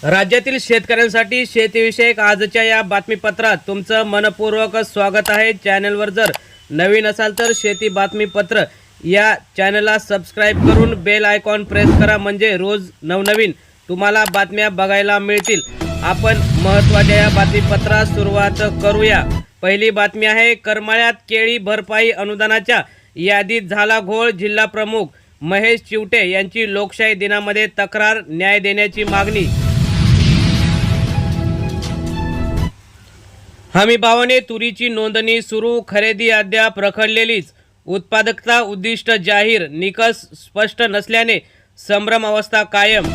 राज्यातील शेतकऱ्यांसाठी शेतीविषयक आजच्या या बातमीपत्रात तुमचं मनपूर्वक स्वागत आहे। चॅनलवर जर नवीन असाल तर शेती बातमीपत्र या चॅनलला सबस्क्राइब करून बेल आयकॉन प्रेस करा, म्हणजे रोज नवनवीन तुम्हाला बातम्या बघायला मिळतील। आपण महत्त्वाच्या या बातमीपत्रात सुरुवात करूया। पहिली बातमी आहे, करमाळ्यात केळी भरपाई अनुदानाच्या यादीत झाला घोळ। जिल्हा प्रमुख महेश चिवटे यांची लोकशाही दिनामध्ये तक्रार, न्याय देण्याची मागणी। हमीभावाने तुरीची नोंदणी सुरू, खरेदी अद्याप रखडलेलीच। उत्पादकता उद्दिष्ट जाहीर, निकष स्पष्ट नसल्याने संभ्रम अवस्था कायम।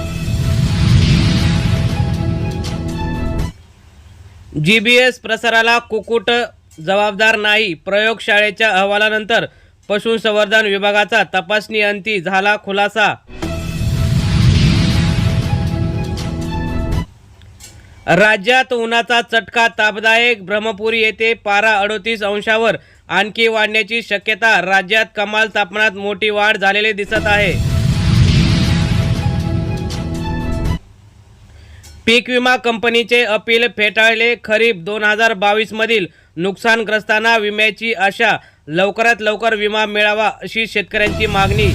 जीबीएस प्रसाराला कुक्कुट जबाबदार नाही, प्रयोगशाळेच्या अहवालानंतर पशुसंवर्धन विभागाचा तपासणी अंती झाला खुलासा। राज्यात उन्हाचा चटका तापदायक, ब्रह्मपुरी येथे पारा 38 अंशावर आणखी वाढण्याची शक्यता। राज्यात कमाल तापमानात मोठी वाढ झालेली दिसत आहे। पीक विमा कंपनीचे अपील फेटाळले, खरीप 2022 मधील नुकसानग्रस्तांना विम्याची आशा, लवकरात लवकर विमा मिळावा अशी शेतकऱ्यांची मागणी।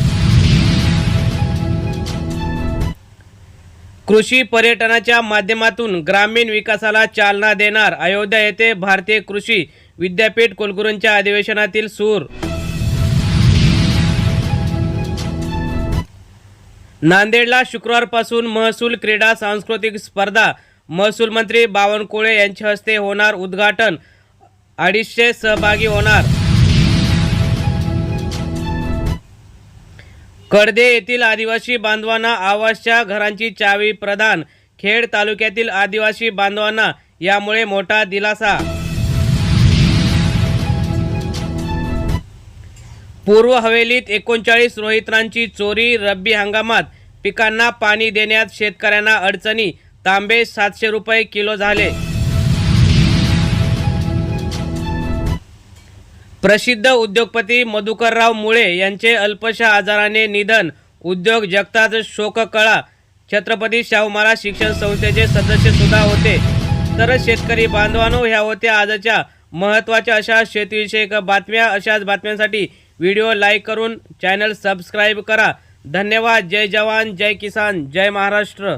कृषी पर्यटनाच्या माध्यमातून ग्रामीण विकासाला चालना देणार, अयोध्या येथे भारतीय कृषी विद्यापीठ कुलगुरूंच्या अधिवेशनातील सूर। नांदेडला शुक्रवारपासून महसूल क्रीडा सांस्कृतिक स्पर्धा, महसूल मंत्री बावनकुळे यांच्या हस्ते होणार उद्घाटन, 250 सहभागी होणार। कडदे येथील आदिवासी बांधवांना आवासच्या घरांची चावी प्रदान, खेड तालुक्यातील आदिवासी बांधवांना यामुळे मोठा दिलासा। पूर्व हवेलीत 39 रोहित्रांची चोरी, रब्बी हंगामात पिकांना पाणी देण्यात शेतकऱ्यांना अडचणी, तांबे 700 रुपये किलो झाले। प्रसिद्ध उद्योगपती मधुकरराव मुळे यांचे अल्पशा आजाराने निधन, उद्योग जगतात शोककळा। छत्रपती शाहू महाराज शिक्षण संस्थेचे सदस्य सुद्धा होते। तर शेतकरी बांधवांनो, ह्या होत्या आजच्या महत्त्वाच्या अशा शेतीविषयक बातम्या। अशाच बातम्यांसाठी व्हिडिओ लाईक करून चॅनल सबस्क्राइब करा। धन्यवाद। जय जवान, जय किसान, जय महाराष्ट्र।